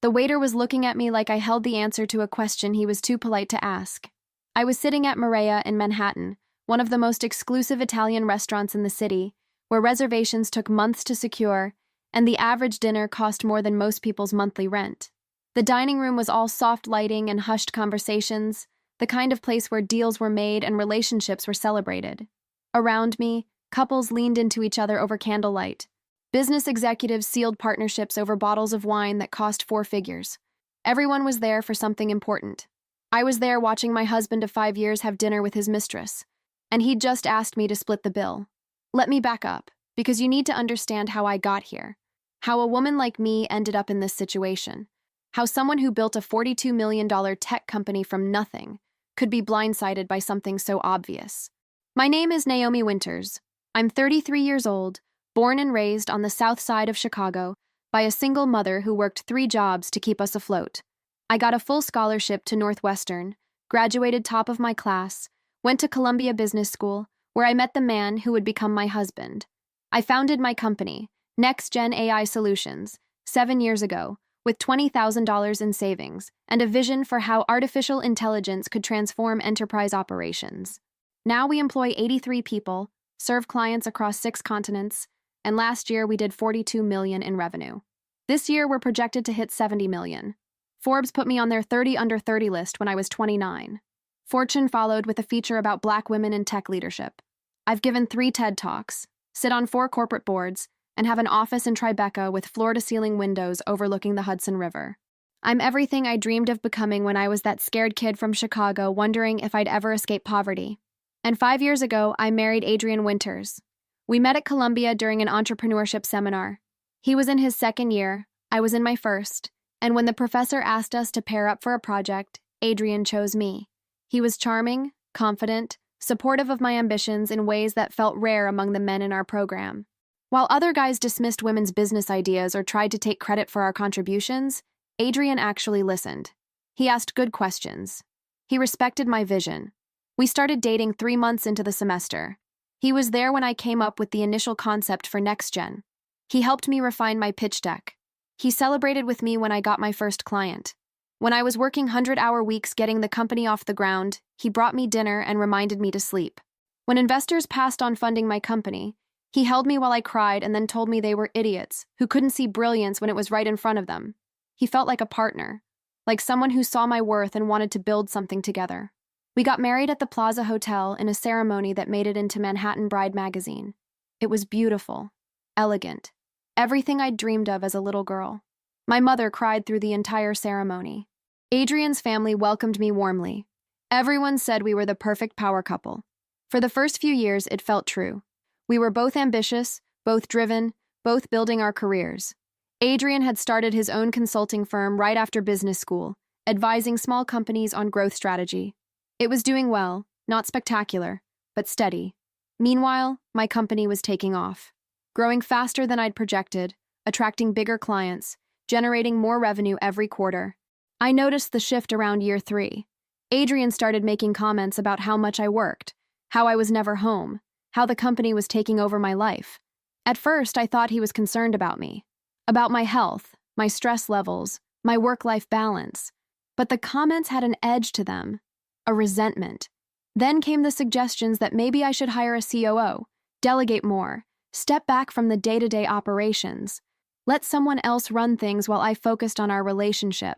The waiter was looking at me like I held the answer to a question he was too polite to ask. I was sitting at Maria in Manhattan, one of the most exclusive Italian restaurants in the city, where reservations took months to secure, and the average dinner cost more than most people's monthly rent. The dining room was all soft lighting and hushed conversations, the kind of place where deals were made and relationships were celebrated. Around me, couples leaned into each other over candlelight. Business executives sealed partnerships over bottles of wine that cost 4 figures. Everyone was there for something important. I was there watching my husband of 5 years have dinner with his mistress, and he'd just asked me to split the bill. Let me back up, because you need to understand how I got here. How a woman like me ended up in this situation. How someone who built a $42 million tech company from nothing could be blindsided by something so obvious. My name is Naomi Winters. I'm 33 years old, born and raised on the south side of Chicago by a single mother who worked 3 jobs to keep us afloat. I got a full scholarship to Northwestern, graduated top of my class, went to Columbia Business School, where I met the man who would become my husband. I founded my company, NextGen AI Solutions, 7 years ago, with $20,000 in savings and a vision for how artificial intelligence could transform enterprise operations. Now we employ 83 people, serve clients across 6 continents, and last year we did $42 million in revenue. This year we're projected to hit $70 million. Forbes put me on their 30 under 30 list when I was 29. Fortune followed with a feature about Black women in tech leadership. I've given 3 TED Talks, sit on 4 corporate boards, and have an office in Tribeca with floor-to-ceiling windows overlooking the Hudson River. I'm everything I dreamed of becoming when I was that scared kid from Chicago wondering if I'd ever escape poverty. And 5 years ago, I married Adrian Winters. We met at Columbia during an entrepreneurship seminar. He was in his 2nd year, I was in my 1st, and when the professor asked us to pair up for a project, Adrian chose me. He was charming, confident, supportive of my ambitions in ways that felt rare among the men in our program. While other guys dismissed women's business ideas or tried to take credit for our contributions, Adrian actually listened. He asked good questions. He respected my vision. We started dating 3 months into the semester. He was there when I came up with the initial concept for NextGen. He helped me refine my pitch deck. He celebrated with me when I got my first client. When I was working 100-hour weeks getting the company off the ground, he brought me dinner and reminded me to sleep. When investors passed on funding my company, he held me while I cried and then told me they were idiots who couldn't see brilliance when it was right in front of them. He felt like a partner, like someone who saw my worth and wanted to build something together. We got married at the Plaza Hotel in a ceremony that made it into Manhattan Bride magazine. It was beautiful, elegant, everything I'd dreamed of as a little girl. My mother cried through the entire ceremony. Adrian's family welcomed me warmly. Everyone said we were the perfect power couple. For the first few years, it felt true. We were both ambitious, both driven, both building our careers. Adrian had started his own consulting firm right after business school, advising small companies on growth strategy. It was doing well, not spectacular, but steady. Meanwhile, my company was taking off, growing faster than I'd projected, attracting bigger clients, generating more revenue every quarter. I noticed the shift around year 3. Adrian started making comments about how much I worked, how I was never home, how the company was taking over my life. At first, I thought he was concerned about me, about my health, my stress levels, my work-life balance. But the comments had an edge to them, a resentment. Then came the suggestions that maybe I should hire a COO, delegate more, step back from the day-to-day operations, let someone else run things while I focused on our relationship,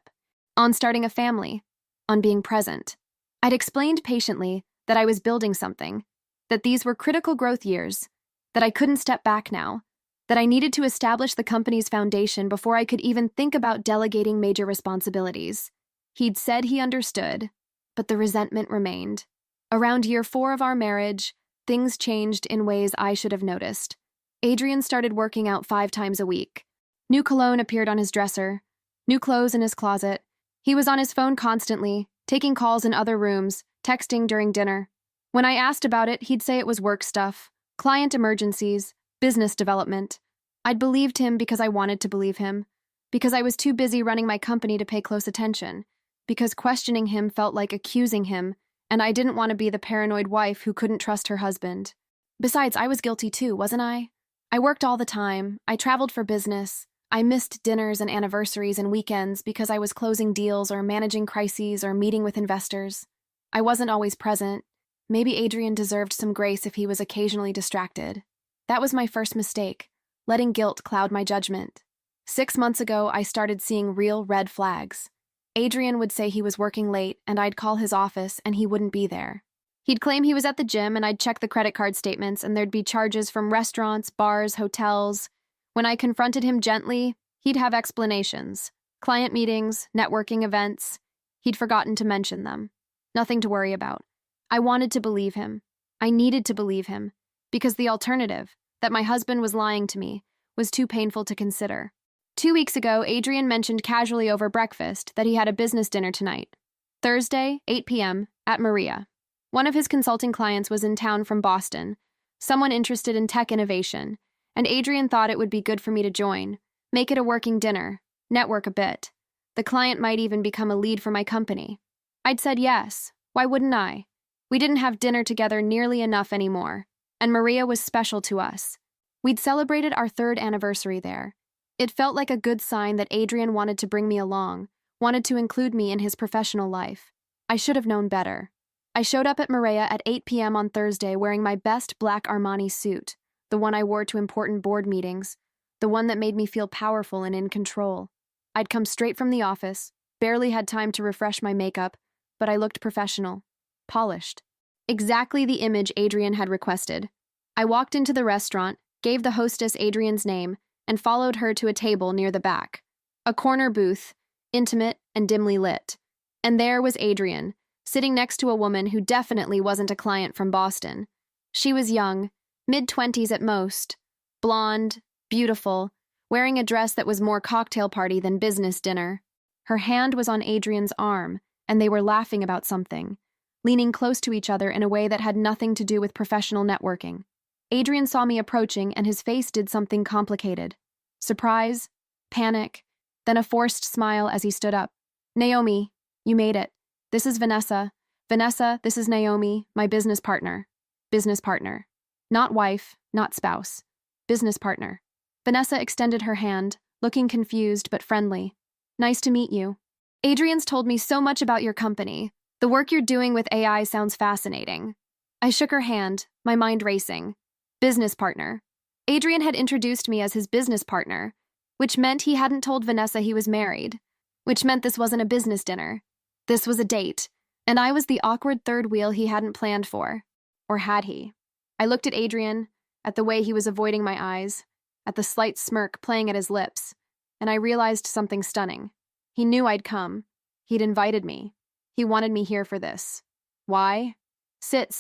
on starting a family, on being present. I'd explained patiently that I was building something, that these were critical growth years, that I couldn't step back now, that I needed to establish the company's foundation before I could even think about delegating major responsibilities. He'd said he understood, but the resentment remained. Around year 4 of our marriage, things changed in ways I should have noticed. Adrian started working out 5 times a week. New cologne appeared on his dresser, new clothes in his closet. He was on his phone constantly, taking calls in other rooms, texting during dinner. When I asked about it, he'd say it was work stuff, client emergencies, business development. I'd believed him because I wanted to believe him, because I was too busy running my company to pay close attention, because questioning him felt like accusing him, and I didn't want to be the paranoid wife who couldn't trust her husband. Besides, I was guilty too, wasn't I? I worked all the time, I traveled for business, I missed dinners and anniversaries and weekends because I was closing deals or managing crises or meeting with investors. I wasn't always present. Maybe Adrian deserved some grace if he was occasionally distracted. That was my first mistake, letting guilt cloud my judgment. 6 months ago, I started seeing real red flags. Adrian would say he was working late, and I'd call his office, and he wouldn't be there. He'd claim he was at the gym, and I'd check the credit card statements, and there'd be charges from restaurants, bars, hotels. When I confronted him gently, he'd have explanations. Client meetings, networking events. He'd forgotten to mention them. Nothing to worry about. I wanted to believe him. I needed to believe him, because the alternative, that my husband was lying to me, was too painful to consider. 2 weeks ago, Adrian mentioned casually over breakfast that he had a business dinner tonight. Thursday, 8 p.m., at Maria. One of his consulting clients was in town from Boston, someone interested in tech innovation, and Adrian thought it would be good for me to join, make it a working dinner, network a bit. The client might even become a lead for my company. I'd said yes. Why wouldn't I? We didn't have dinner together nearly enough anymore, and Maria was special to us. We'd celebrated our 3rd anniversary there. It felt like a good sign that Adrian wanted to bring me along, wanted to include me in his professional life. I should have known better. I showed up at Maria at 8 p.m. on Thursday wearing my best black Armani suit, the one I wore to important board meetings, the one that made me feel powerful and in control. I'd come straight from the office, barely had time to refresh my makeup, but I looked professional, polished. Exactly the image Adrian had requested. I walked into the restaurant, gave the hostess Adrian's name, and followed her to a table near the back. A corner booth, intimate and dimly lit. And there was Adrian, sitting next to a woman who definitely wasn't a client from Boston. She was young, mid-20s at most, blonde, beautiful, wearing a dress that was more cocktail party than business dinner. Her hand was on Adrian's arm, and they were laughing about something, leaning close to each other in a way that had nothing to do with professional networking. Adrian saw me approaching, and his face did something complicated. Surprise, panic, then a forced smile as he stood up. Naomi, you made it. This is Vanessa. Vanessa, this is Naomi, my business partner. Business partner. Not wife, not spouse. Business partner. Vanessa extended her hand, looking confused but friendly. Nice to meet you. Adrian's told me so much about your company. The work you're doing with AI sounds fascinating. I shook her hand, my mind racing. Business partner. Adrian had introduced me as his business partner, which meant he hadn't told Vanessa he was married, which meant this wasn't a business dinner. This was a date, and I was the awkward third wheel he hadn't planned for. Or had he? I looked at Adrian, at the way he was avoiding my eyes, at the slight smirk playing at his lips, and I realized something stunning. He knew I'd come. He'd invited me. He wanted me here for this. Why? Sit,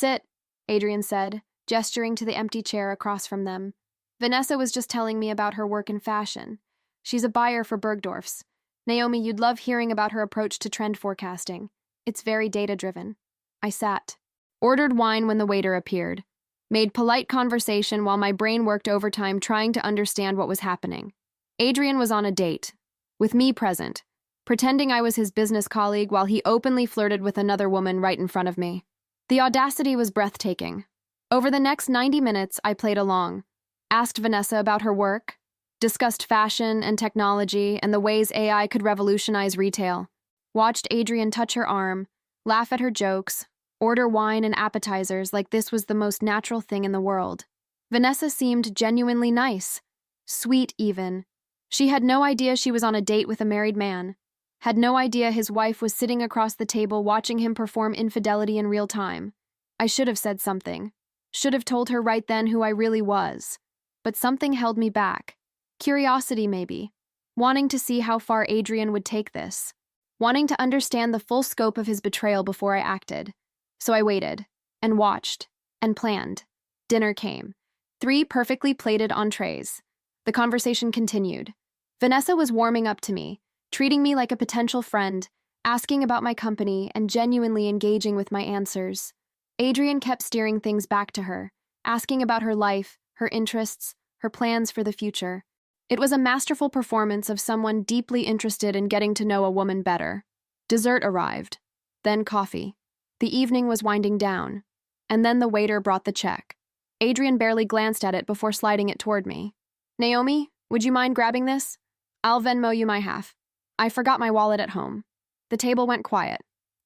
Adrian said, gesturing to the empty chair across from them. Vanessa was just telling me about her work in fashion. She's a buyer for Bergdorf's. Naomi, you'd love hearing about her approach to trend forecasting. It's very data-driven. I sat. Ordered wine when the waiter appeared. Made polite conversation while my brain worked overtime trying to understand what was happening. Adrian was on a date, with me present, pretending I was his business colleague while he openly flirted with another woman right in front of me. The audacity was breathtaking. Over the next 90 minutes, I played along, asked Vanessa about her work, discussed fashion and technology and the ways AI could revolutionize retail, watched Adrian touch her arm, laugh at her jokes, order wine and appetizers like this was the most natural thing in the world. Vanessa seemed genuinely nice, sweet even. She had no idea she was on a date with a married man, had no idea his wife was sitting across the table watching him perform infidelity in real time. I should have said something, should have told her right then who I really was. But something held me back. Curiosity, maybe. Wanting to see how far Adrian would take this. Wanting to understand the full scope of his betrayal before I acted. So I waited, and watched, and planned. Dinner came. 3 perfectly plated entrees. The conversation continued. Vanessa was warming up to me, treating me like a potential friend, asking about my company, and genuinely engaging with my answers. Adrian kept steering things back to her, asking about her life, her interests, her plans for the future. It was a masterful performance of someone deeply interested in getting to know a woman better. Dessert arrived, then coffee. The evening was winding down, and then the waiter brought the check. Adrian barely glanced at it before sliding it toward me. Naomi, would you mind grabbing this? I'll Venmo you my half. I forgot my wallet at home. The table went quiet.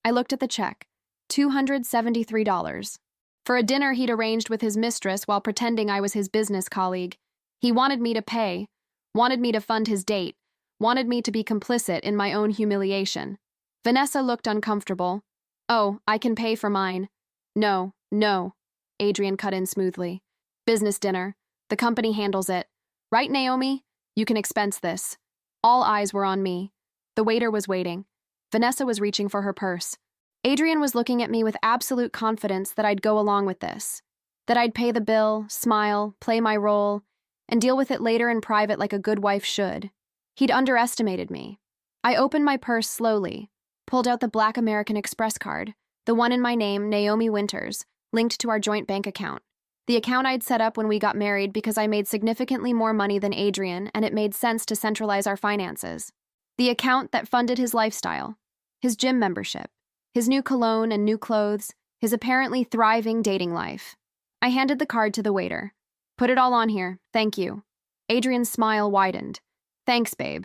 I looked at the check. $273. For a dinner he'd arranged with his mistress while pretending I was his business colleague. He wanted me to pay, wanted me to fund his date, wanted me to be complicit in my own humiliation. Vanessa looked uncomfortable. Oh, I can pay for mine. No, no. Adrian cut in smoothly. Business dinner. The company handles it. Right, Naomi? You can expense this. All eyes were on me. The waiter was waiting. Vanessa was reaching for her purse. Adrian was looking at me with absolute confidence that I'd go along with this, that I'd pay the bill, smile, play my role, and deal with it later in private like a good wife should. He'd underestimated me. I opened my purse slowly, pulled out the Black American Express card, the one in my name, Naomi Winters, linked to our joint bank account. The account I'd set up when we got married because I made significantly more money than Adrian and it made sense to centralize our finances. The account that funded his lifestyle, his gym membership, his new cologne and new clothes, his apparently thriving dating life. I handed the card to the waiter. Put it all on here, thank you. Adrian's smile widened. Thanks, babe.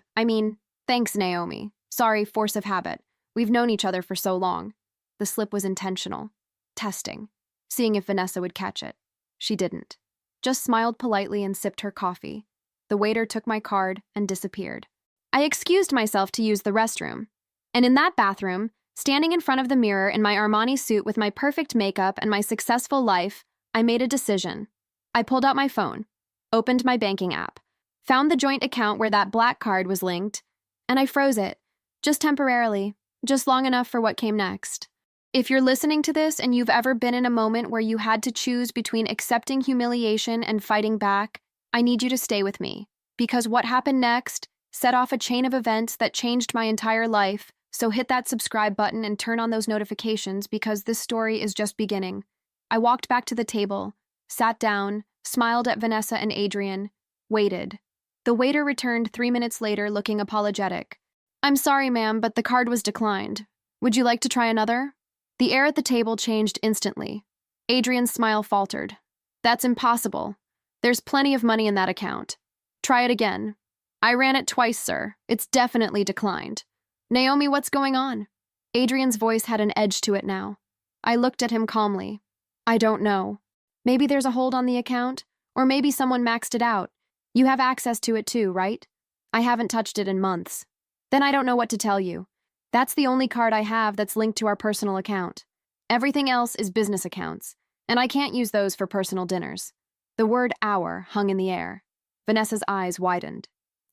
Thanks, Naomi. Sorry, force of habit. We've known each other for so long. The slip was intentional. Testing. Seeing if Vanessa would catch it. She didn't. Just smiled politely and sipped her coffee. The waiter took my card and disappeared. I excused myself to use the restroom. And in that bathroom, standing in front of the mirror in my Armani suit with my perfect makeup and my successful life, I made a decision. I pulled out my phone, opened my banking app, found the joint account where that black card was linked, and I froze it, just temporarily, just long enough for what came next. If you're listening to this and you've ever been in a moment where you had to choose between accepting humiliation and fighting back, I need you to stay with me, because what happened next set off a chain of events that changed my entire life. So hit that subscribe button and turn on those notifications because this story is just beginning. I walked back to the table, sat down, smiled at Vanessa and Adrian, waited. The waiter returned 3 minutes later looking apologetic. I'm sorry, ma'am, but the card was declined. Would you like to try another? The air at the table changed instantly. Adrian's smile faltered. That's impossible. There's plenty of money in that account. Try it again. I ran it twice, sir. It's definitely declined. Naomi, what's going on? Adrian's voice had an edge to it now. I looked at him calmly. I don't know. Maybe there's a hold on the account, or maybe someone maxed it out. You have access to it too, right? I haven't touched it in months. Then I don't know what to tell you. That's the only card I have that's linked to our personal account. Everything else is business accounts, and I can't use those for personal dinners. The word "our" hung in the air. Vanessa's eyes widened.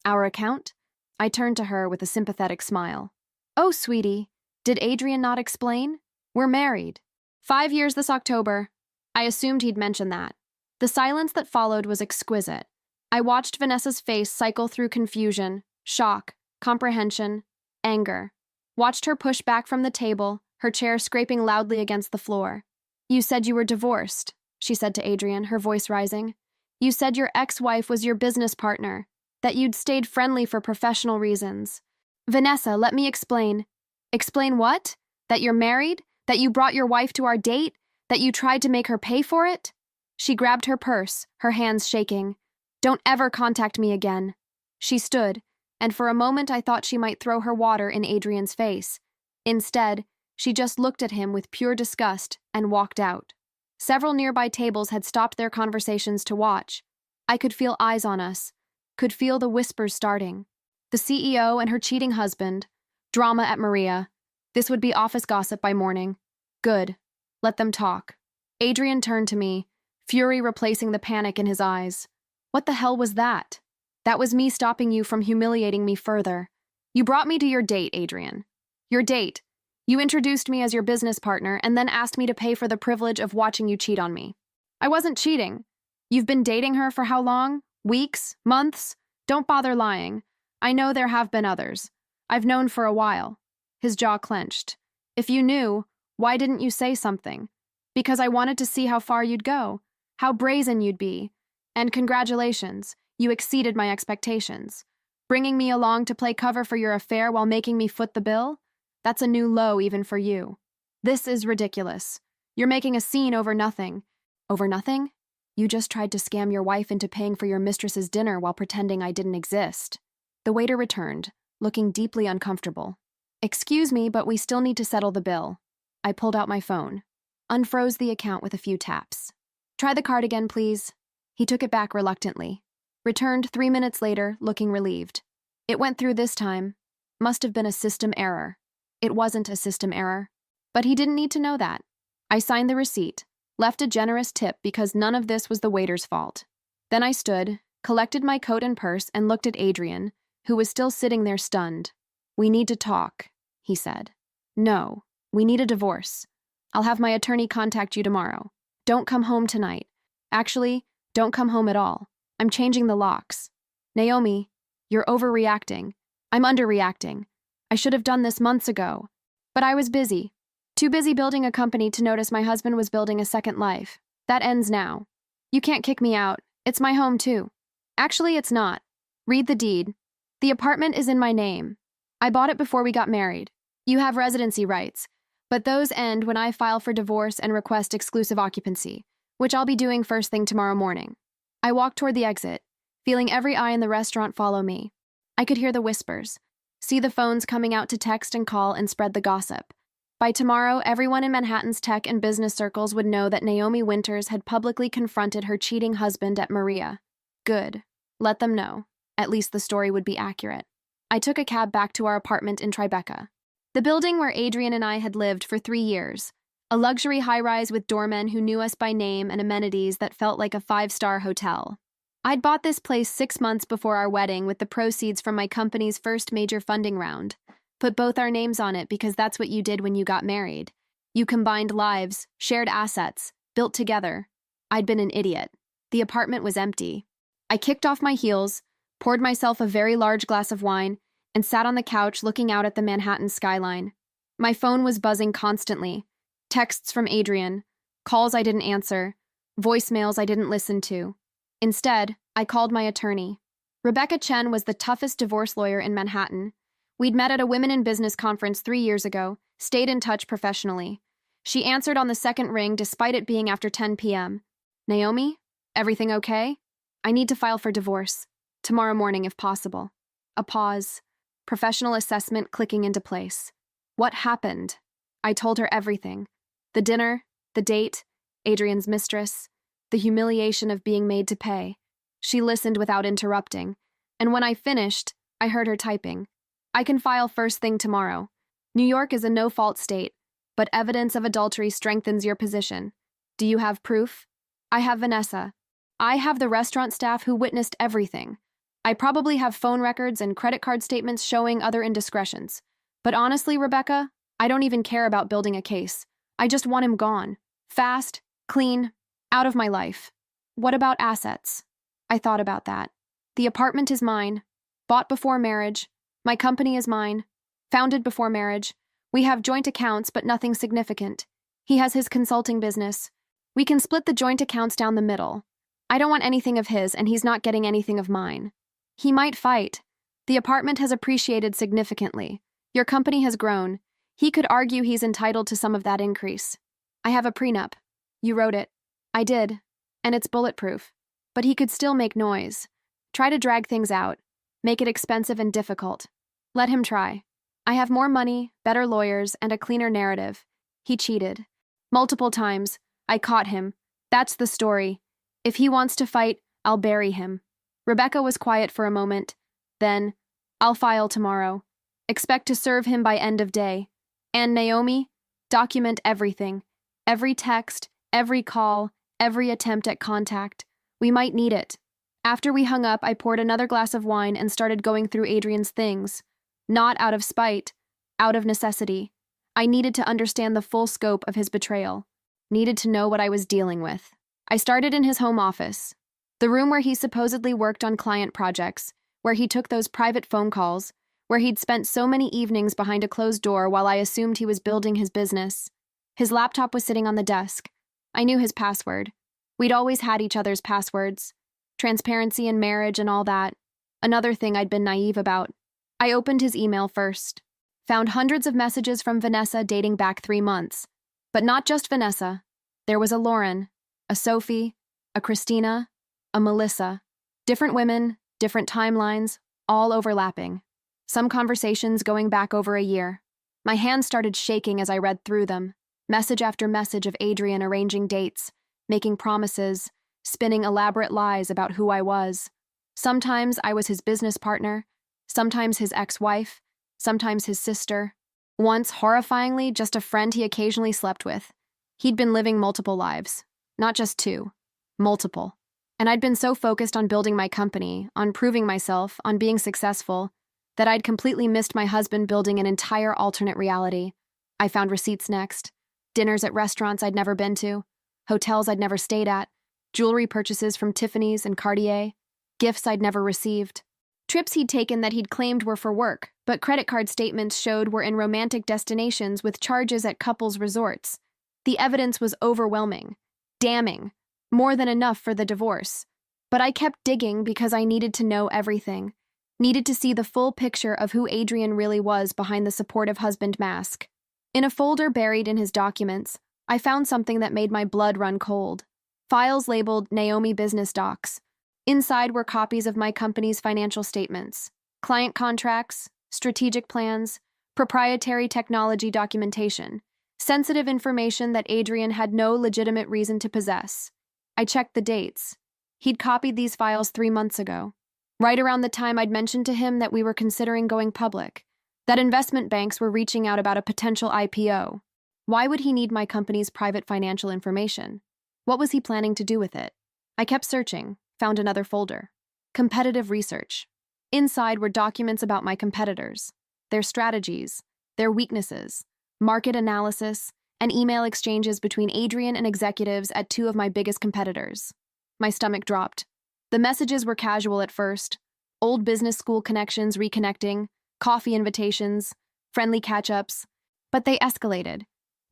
Our account? I turned to her with a sympathetic smile. Oh, sweetie, did Adrian not explain? We're married. 5 years this October. I assumed he'd mention that. The silence that followed was exquisite. I watched Vanessa's face cycle through confusion, shock, comprehension, anger. Watched her push back from the table, her chair scraping loudly against the floor. You said you were divorced, she said to Adrian, her voice rising. You said your ex-wife was your business partner, that you'd stayed friendly for professional reasons. Vanessa, let me explain. Explain what? That you're married? That you brought your wife to our date? That you tried to make her pay for it? She grabbed her purse, her hands shaking. Don't ever contact me again. She stood, and for a moment I thought she might throw her water in Adrian's face. Instead, she just looked at him with pure disgust and walked out. Several nearby tables had stopped their conversations to watch. I could feel eyes on us, could feel the whispers starting. The CEO and her cheating husband. Drama at Maria. This would be office gossip by morning. Good. Let them talk. Adrian turned to me, fury replacing the panic in his eyes. What the hell was that? That was me stopping you from humiliating me further. You brought me to your date, Adrian. Your date. You introduced me as your business partner and then asked me to pay for the privilege of watching you cheat on me. I wasn't cheating. You've been dating her for how long? Weeks? Months? Don't bother lying. I know there have been others. I've known for a while. His jaw clenched. If you knew, why didn't you say something? Because I wanted to see how far you'd go, how brazen you'd be. And congratulations, you exceeded my expectations. Bringing me along to play cover for your affair while making me foot the bill? That's a new low even for you. This is ridiculous. You're making a scene over nothing. Over nothing? You just tried to scam your wife into paying for your mistress's dinner while pretending I didn't exist. The waiter returned, looking deeply uncomfortable. "Excuse me, but we still need to settle the bill." I pulled out my phone, unfroze the account with a few taps. "Try the card again, please." He took it back reluctantly. Returned 3 minutes later, looking relieved. "It went through this time. Must have been a system error." It wasn't a system error. But he didn't need to know that. I signed the receipt, left a generous tip because none of this was the waiter's fault. Then I stood, collected my coat and purse, and looked at Adrian, who was still sitting there stunned. "We need to talk," he said. "No, we need a divorce. I'll have my attorney contact you tomorrow. Don't come home tonight. Actually, don't come home at all. I'm changing the locks." "Naomi, you're overreacting. I'm underreacting. I should have done this months ago. But I was busy. Too busy building a company to notice my husband was building a second life. That ends now. You can't kick me out. It's my home too. Actually, it's not. Read the deed. The apartment is in my name. I bought it before we got married. You have residency rights, but those end when I file for divorce and request exclusive occupancy, which I'll be doing first thing tomorrow morning." I walked toward the exit, feeling every eye in the restaurant follow me. I could hear the whispers, see the phones coming out to text and call and spread the gossip. By tomorrow, everyone in Manhattan's tech and business circles would know that Naomi Winters had publicly confronted her cheating husband at Maria. Good. Let them know. At least the story would be accurate. I took a cab back to our apartment in Tribeca, the building where Adrian and I had lived for 3 years, a luxury high-rise with doormen who knew us by name and amenities that felt like a 5-star hotel. I'd bought this place 6 months before our wedding with the proceeds from my company's first major funding round. Put both our names on it because that's what you did when you got married. You combined lives, shared assets, built together. I'd been an idiot. The apartment was empty. I kicked off my heels, poured myself a very large glass of wine, and sat on the couch looking out at the Manhattan skyline. My phone was buzzing constantly. Texts from Adrian, calls I didn't answer, voicemails I didn't listen to. Instead, I called my attorney. Rebecca Chen was the toughest divorce lawyer in Manhattan. We'd met at a Women in Business conference 3 years ago, stayed in touch professionally. She answered on the second ring despite it being after 10 p.m. "Naomi, everything okay? I need to file for divorce. Tomorrow morning if possible." A pause. Professional assessment clicking into place. What happened? I told her everything. The dinner, the date, Adrian's mistress, the humiliation of being made to pay. She listened without interrupting, and when I finished, I heard her typing. "I can file first thing tomorrow. New York is a no-fault state, but evidence of adultery strengthens your position. Do you have proof?" "I have Vanessa. I have the restaurant staff who witnessed everything. I probably have phone records and credit card statements showing other indiscretions. But honestly, Rebecca, I don't even care about building a case. I just want him gone. Fast, clean, out of my life." "What about assets?" I thought about that. "The apartment is mine. Bought before marriage. My company is mine. Founded before marriage. We have joint accounts, but nothing significant. He has his consulting business. We can split the joint accounts down the middle. I don't want anything of his, and he's not getting anything of mine. He might fight. The apartment has appreciated significantly. Your company has grown. He could argue he's entitled to some of that increase. I have a prenup. You wrote it. I did. And it's bulletproof. But he could still make noise. Try to drag things out. Make it expensive and difficult. Let him try. I have more money, better lawyers, and a cleaner narrative. He cheated. Multiple times. I caught him. That's the story. If he wants to fight, I'll bury him." Rebecca was quiet for a moment. Then, "I'll file tomorrow. Expect to serve him by end of day. And Naomi, document everything. Every text, every call, every attempt at contact. We might need it." After we hung up, I poured another glass of wine and started going through Adrian's things. Not out of spite, out of necessity. I needed to understand the full scope of his betrayal. Needed to know what I was dealing with. I started in his home office, the room where he supposedly worked on client projects, where he took those private phone calls, where he'd spent so many evenings behind a closed door while I assumed he was building his business. His laptop was sitting on the desk. I knew his password. We'd always had each other's passwords. Transparency in marriage and all that. Another thing I'd been naive about. I opened his email first. Found hundreds of messages from Vanessa dating back 3 months. But not just Vanessa. There was a Lauren, a Sophie, a Christina, a Melissa. Different women, different timelines, all overlapping. Some conversations going back over a year. My hands started shaking as I read through them, message after message of Adrian arranging dates, making promises, spinning elaborate lies about who I was. Sometimes I was his business partner, sometimes his ex-wife, sometimes his sister. Once, horrifyingly, just a friend he occasionally slept with. He'd been living multiple lives, not just two, multiple. And I'd been so focused on building my company, on proving myself, on being successful, that I'd completely missed my husband building an entire alternate reality. I found receipts next, dinners at restaurants I'd never been to, hotels I'd never stayed at, jewelry purchases from Tiffany's and Cartier, gifts I'd never received. Trips he'd taken that he'd claimed were for work, but credit card statements showed were in romantic destinations with charges at couples' resorts. The evidence was overwhelming, damning, more than enough for the divorce. But I kept digging because I needed to know everything, needed to see the full picture of who Adrian really was behind the supportive husband mask. In a folder buried in his documents, I found something that made my blood run cold. Files labeled Naomi Business Docs. Inside were copies of my company's financial statements, client contracts, strategic plans, proprietary technology documentation, sensitive information that Adrian had no legitimate reason to possess. I checked the dates. He'd copied these files 3 months ago, right around the time I'd mentioned to him that we were considering going public, that investment banks were reaching out about a potential IPO. Why would he need my company's private financial information? What was he planning to do with it? I kept searching, found another folder. Competitive research. Inside were documents about my competitors, their strategies, their weaknesses, market analysis, and email exchanges between Adrian and executives at 2 of my biggest competitors. My stomach dropped. The messages were casual at first. Old business school connections reconnecting, coffee invitations, friendly catch-ups. But they escalated.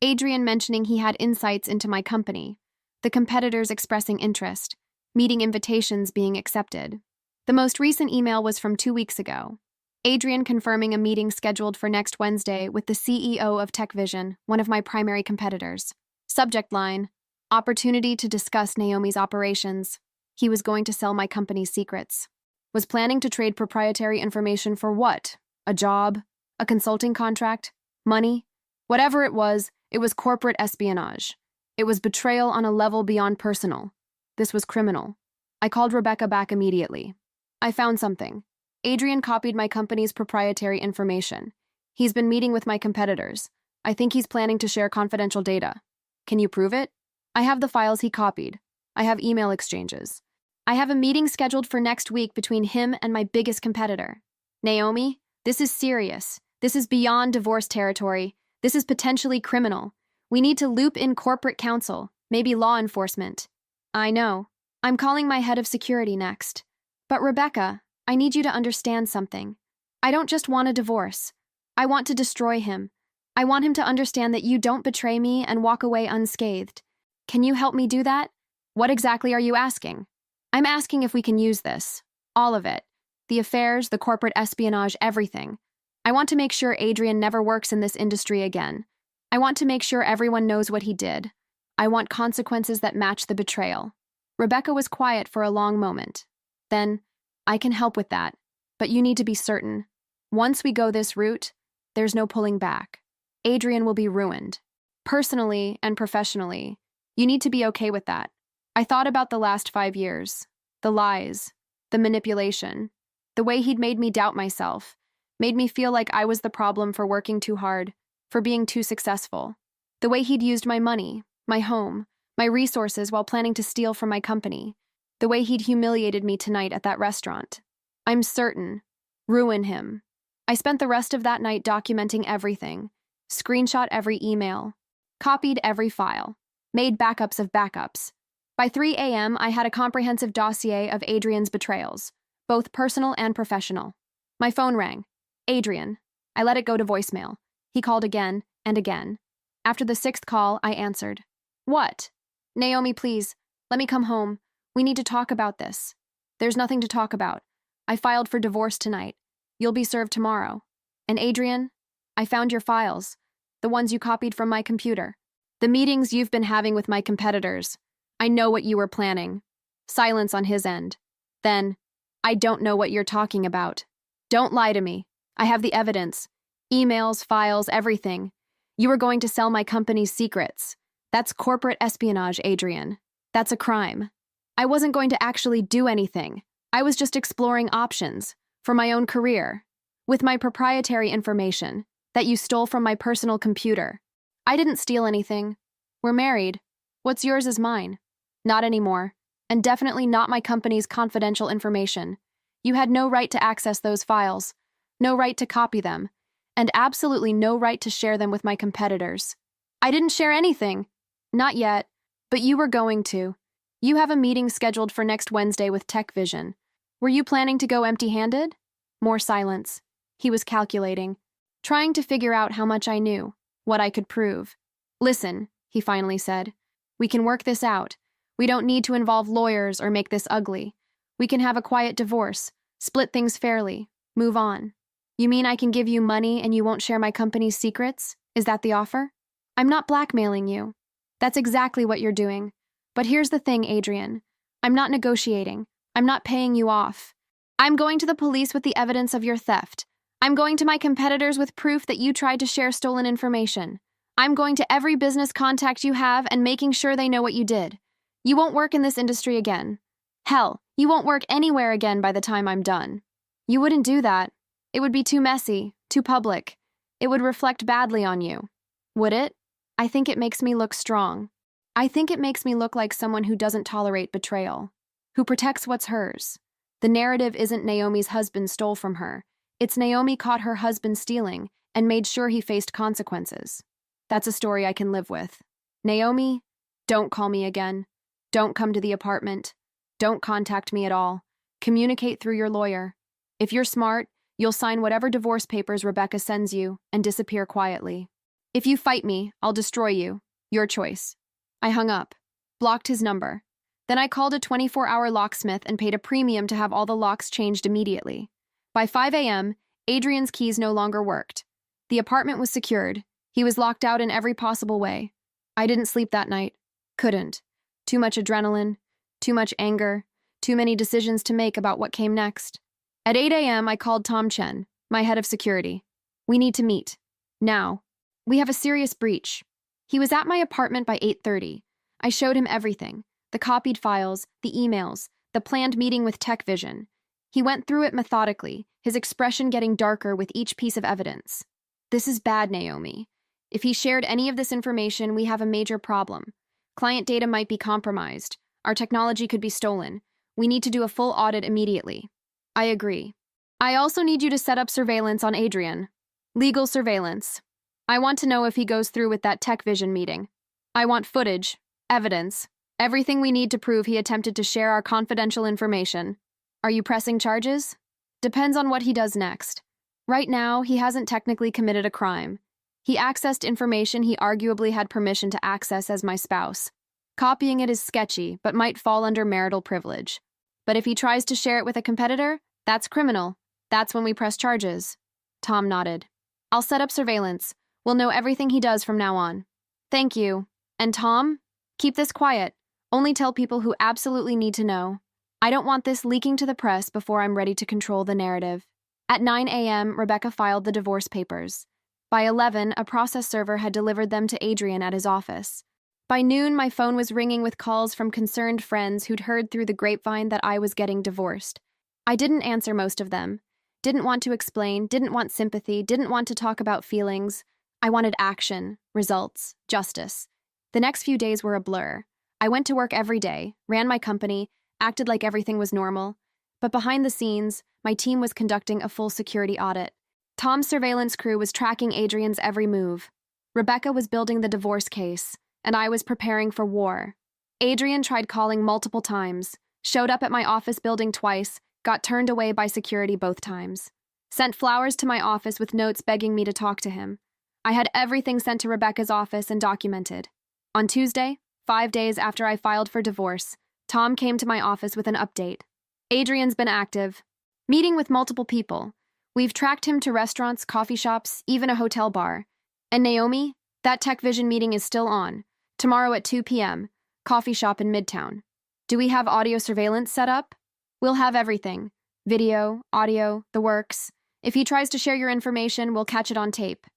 Adrian mentioning he had insights into my company, the competitors expressing interest, meeting invitations being accepted. The most recent email was from 2 weeks ago. Adrian confirming a meeting scheduled for next Wednesday with the CEO of TechVision, one of my primary competitors. Subject line, opportunity to discuss Naomi's operations. He was going to sell my company's secrets. Was planning to trade proprietary information for what? A job? A consulting contract? Money? Whatever it was corporate espionage. It was betrayal on a level beyond personal. This was criminal. I called Rebecca back immediately. I found something. Adrian copied my company's proprietary information. He's been meeting with my competitors. I think he's planning to share confidential data. Can you prove it? I have the files he copied. I have email exchanges. I have a meeting scheduled for next week between him and my biggest competitor. Naomi, this is serious. This is beyond divorce territory. This is potentially criminal. We need to loop in corporate counsel, maybe law enforcement. I know. I'm calling my head of security next. But Rebecca, I need you to understand something. I don't just want a divorce. I want to destroy him. I want him to understand that you don't betray me and walk away unscathed. Can you help me do that? What exactly are you asking? I'm asking if we can use this. All of it. The affairs, the corporate espionage, everything. I want to make sure Adrian never works in this industry again. I want to make sure everyone knows what he did. I want consequences that match the betrayal. Rebecca was quiet for a long moment. Then, I can help with that, but you need to be certain. Once we go this route, there's no pulling back. Adrian will be ruined. Personally and professionally, you need to be okay with that. I thought about the last 5 years, the lies, the manipulation, the way he'd made me doubt myself, made me feel like I was the problem for working too hard, for being too successful. The way he'd used my money, my home, my resources while planning to steal from my company. The way he'd humiliated me tonight at that restaurant. I'm certain. Ruin him. I spent the rest of that night documenting everything, screenshot every email, copied every file, made backups of backups. By 3 a.m., I had a comprehensive dossier of Adrian's betrayals, both personal and professional. My phone rang. Adrian. I let it go to voicemail. He called again and again. After the 6th call, I answered. What? Naomi, please, let me come home. We need to talk about this. There's nothing to talk about. I filed for divorce tonight. You'll be served tomorrow. And Adrian, I found your files, the ones you copied from my computer. The meetings you've been having with my competitors. I know what you were planning. Silence on his end. Then, I don't know what you're talking about. Don't lie to me. I have the evidence. Emails, files, everything. You were going to sell my company's secrets. That's corporate espionage, Adrian. That's a crime. I wasn't going to actually do anything. I was just exploring options for my own career with my proprietary information that you stole from my personal computer. I didn't steal anything. We're married. What's yours is mine. Not anymore. And definitely not my company's confidential information. You had no right to access those files, no right to copy them, and absolutely no right to share them with my competitors. I didn't share anything. Not yet, but you were going to. You have a meeting scheduled for next Wednesday with TechVision. Were you planning to go empty-handed? More silence. He was calculating, trying to figure out how much I knew, what I could prove. Listen, he finally said. We can work this out. We don't need to involve lawyers or make this ugly. We can have a quiet divorce, split things fairly, move on. You mean I can give you money and you won't share my company's secrets? Is that the offer? I'm not blackmailing you. That's exactly what you're doing. But here's the thing, Adrian. I'm not negotiating. I'm not paying you off. I'm going to the police with the evidence of your theft. I'm going to my competitors with proof that you tried to share stolen information. I'm going to every business contact you have and making sure they know what you did. You won't work in this industry again. Hell, you won't work anywhere again by the time I'm done. You wouldn't do that. It would be too messy, too public. It would reflect badly on you. Would it? I think it makes me look strong. I think it makes me look like someone who doesn't tolerate betrayal, who protects what's hers. The narrative isn't Naomi's husband stole from her. It's Naomi caught her husband stealing and made sure he faced consequences. That's a story I can live with. Naomi, don't call me again. Don't come to the apartment. Don't contact me at all. Communicate through your lawyer. If you're smart, you'll sign whatever divorce papers Rebecca sends you and disappear quietly. If you fight me, I'll destroy you. Your choice. I hung up, blocked his number. Then I called a 24-hour locksmith and paid a premium to have all the locks changed immediately. By 5 a.m., Adrian's keys no longer worked. The apartment was secured. He was locked out in every possible way. I didn't sleep that night. Couldn't. Too much adrenaline, too much anger, too many decisions to make about what came next. At 8 a.m., I called Tom Chen, my head of security. We need to meet. Now. We have a serious breach. He was at my apartment by 8:30. I showed him everything, the copied files, the emails, the planned meeting with TechVision. He went through it methodically, his expression getting darker with each piece of evidence. This is bad, Naomi. If he shared any of this information, we have a major problem. Client data might be compromised. Our technology could be stolen. We need to do a full audit immediately. I agree. I also need you to set up surveillance on Adrian. Legal surveillance. I want to know if he goes through with that TechVision meeting. I want footage, evidence, everything we need to prove he attempted to share our confidential information. Are you pressing charges? Depends on what he does next. Right now, he hasn't technically committed a crime. He accessed information he arguably had permission to access as my spouse. Copying it is sketchy, but might fall under marital privilege. But if he tries to share it with a competitor, that's criminal. That's when we press charges. Tom nodded. I'll set up surveillance. We'll know everything he does from now on. Thank you. And Tom, keep this quiet. Only tell people who absolutely need to know. I don't want this leaking to the press before I'm ready to control the narrative. At 9 a.m., Rebecca filed the divorce papers. By 11, a process server had delivered them to Adrian at his office. By noon, my phone was ringing with calls from concerned friends who'd heard through the grapevine that I was getting divorced. I didn't answer most of them. Didn't want to explain, didn't want sympathy, didn't want to talk about feelings. I wanted action, results, justice. The next few days were a blur. I went to work every day, ran my company, acted like everything was normal. But behind the scenes, my team was conducting a full security audit. Tom's surveillance crew was tracking Adrian's every move. Rebecca was building the divorce case, and I was preparing for war. Adrian tried calling multiple times, showed up at my office building twice, got turned away by security both times. Sent flowers to my office with notes begging me to talk to him. I had everything sent to Rebecca's office and documented. On Tuesday, 5 days after I filed for divorce, Tom came to my office with an update. Adrian's been active, meeting with multiple people. We've tracked him to restaurants, coffee shops, even a hotel bar. And Naomi, that TechVision meeting is still on. Tomorrow at 2 p.m., coffee shop in Midtown. Do we have audio surveillance set up? We'll have everything. Video, audio, the works. If he tries to share your information, we'll catch it on tape.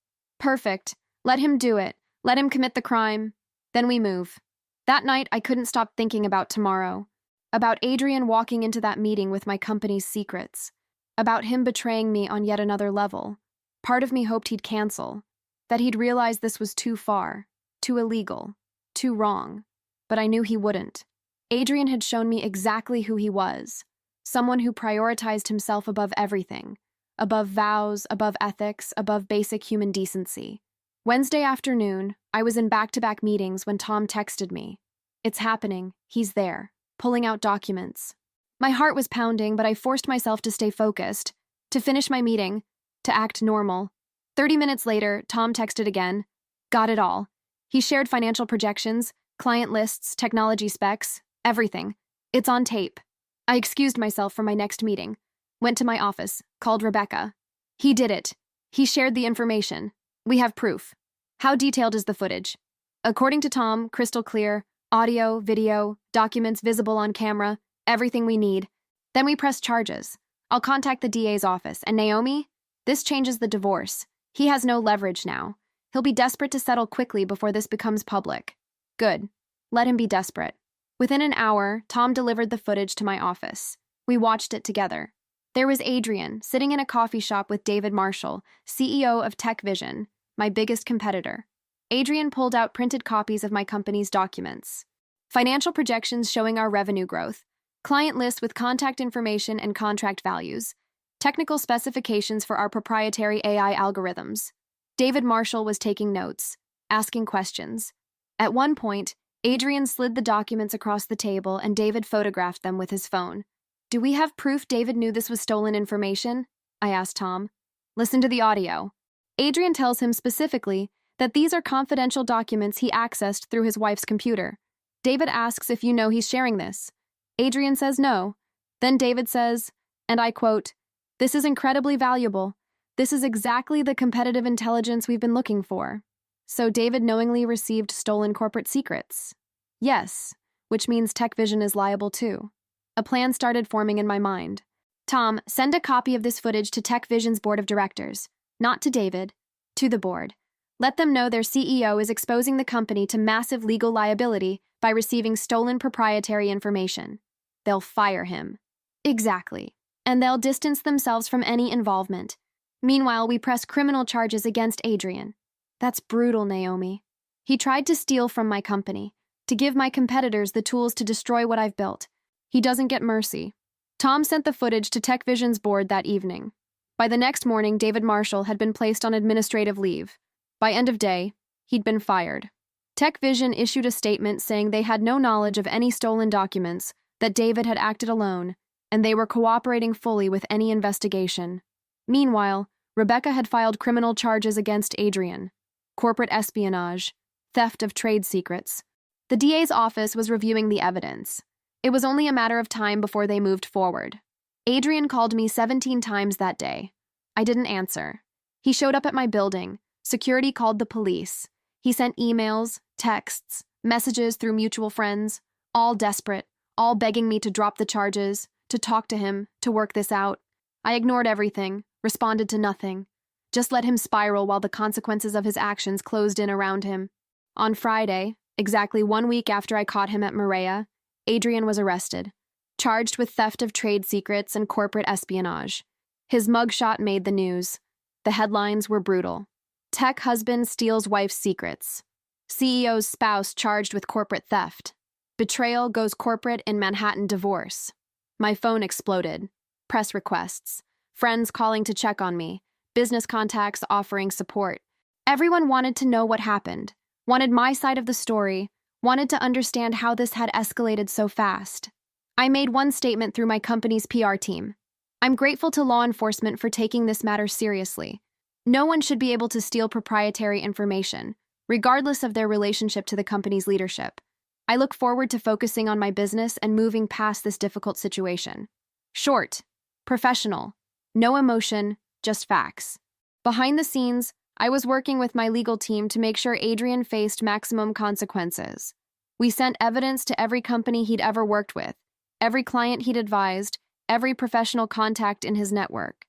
Perfect. Let him do it. Let him commit the crime. Then we move. That night, I couldn't stop thinking about tomorrow. About Adrian walking into that meeting with my company's secrets. About him betraying me on yet another level. Part of me hoped he'd cancel. That he'd realize this was too far. Too illegal. Too wrong. But I knew he wouldn't. Adrian had shown me exactly who he was. Someone who prioritized himself above everything. Above vows, above ethics, above basic human decency. Wednesday afternoon, I was in back-to-back meetings when Tom texted me. It's happening. He's there. Pulling out documents. My heart was pounding, but I forced myself to stay focused, to finish my meeting, to act normal. 30 minutes later, Tom texted again. Got it all. He shared financial projections, client lists, technology specs, everything. It's on tape. I excused myself from my next meeting. Went to my office, called Rebecca. He did it. He shared the information. We have proof. How detailed is the footage? According to Tom, crystal clear, audio, video, documents visible on camera, everything we need. Then we press charges. I'll contact the DA's office. And Naomi? This changes the divorce. He has no leverage now. He'll be desperate to settle quickly before this becomes public. Good. Let him be desperate. Within an hour, Tom delivered the footage to my office. We watched it together. There was Adrian, sitting in a coffee shop with David Marshall, CEO of TechVision, my biggest competitor. Adrian pulled out printed copies of my company's documents. Financial projections showing our revenue growth, client lists with contact information and contract values, technical specifications for our proprietary AI algorithms. David Marshall was taking notes, asking questions. At one point, Adrian slid the documents across the table and David photographed them with his phone. Do we have proof David knew this was stolen information? I asked Tom. Listen to the audio. Adrian tells him specifically that these are confidential documents he accessed through his wife's computer. David asks if you know he's sharing this. Adrian says no. Then David says, and I quote, "This is incredibly valuable. This is exactly the competitive intelligence we've been looking for." So David knowingly received stolen corporate secrets. Yes, which means TechVision is liable too. A plan started forming in my mind. Tom, send a copy of this footage to TechVision's board of directors. Not to David, to the board. Let them know their CEO is exposing the company to massive legal liability by receiving stolen proprietary information. They'll fire him. Exactly. And they'll distance themselves from any involvement. Meanwhile, we press criminal charges against Adrian. That's brutal, Naomi. He tried to steal from my company, to give my competitors the tools to destroy what I've built. He doesn't get mercy. Tom sent the footage to TechVision's board that evening. By the next morning, David Marshall had been placed on administrative leave. By end of day, he'd been fired. TechVision issued a statement saying they had no knowledge of any stolen documents, that David had acted alone, and they were cooperating fully with any investigation. Meanwhile, Rebecca had filed criminal charges against Adrian. Corporate espionage, theft of trade secrets. The DA's office was reviewing the evidence. It was only a matter of time before they moved forward. Adrian called me 17 times that day. I didn't answer. He showed up at my building. Security called the police. He sent emails, texts, messages through mutual friends, all desperate, all begging me to drop the charges, to talk to him, to work this out. I ignored everything, responded to nothing. Just let him spiral while the consequences of his actions closed in around him. On Friday, exactly 1 week after I caught him at Maria, Adrian was arrested, charged with theft of trade secrets and corporate espionage. His mugshot made the news. The headlines were brutal. Tech husband steals wife's secrets. CEO's spouse charged with corporate theft. Betrayal goes corporate in Manhattan divorce. My phone exploded. Press requests. Friends calling to check on me. Business contacts offering support. Everyone wanted to know what happened, wanted my side of the story, wanted to understand how this had escalated so fast. I made one statement through my company's PR team. I'm grateful to law enforcement for taking this matter seriously. No one should be able to steal proprietary information, regardless of their relationship to the company's leadership. I look forward to focusing on my business and moving past this difficult situation. Short, professional, no emotion, just facts. Behind the scenes, I was working with my legal team to make sure Adrian faced maximum consequences. We sent evidence to every company he'd ever worked with, every client he'd advised, every professional contact in his network.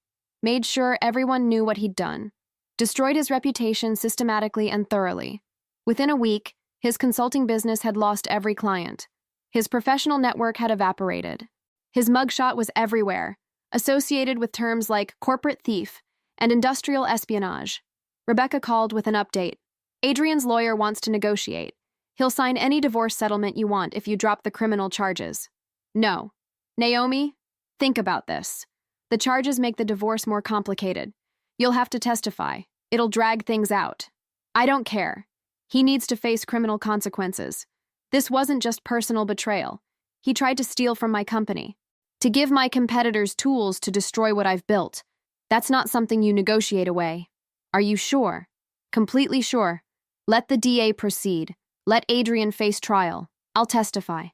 made sure everyone knew what he'd done, destroyed his reputation systematically and thoroughly. Within a week, his consulting business had lost every client. His professional network had evaporated. His mugshot was everywhere, associated with terms like corporate thief and industrial espionage. Rebecca called with an update. Adrian's lawyer wants to negotiate. He'll sign any divorce settlement you want if you drop the criminal charges. No. Naomi, think about this. The charges make the divorce more complicated. You'll have to testify. It'll drag things out. I don't care. He needs to face criminal consequences. This wasn't just personal betrayal. He tried to steal from my company, to give my competitors tools to destroy what I've built. That's not something you negotiate away. Are you sure? Completely sure. Let the DA proceed. Let Adrian face trial. I'll testify.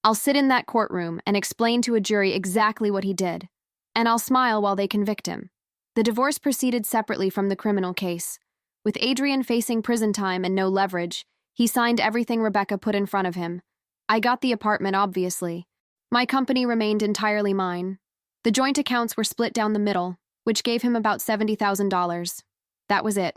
I'll sit in that courtroom and explain to a jury exactly what he did. And I'll smile while they convict him. The divorce proceeded separately from the criminal case. With Adrian facing prison time and no leverage, he signed everything Rebecca put in front of him. I got the apartment, obviously. My company remained entirely mine. The joint accounts were split down the middle, which gave him about $70,000. That was it.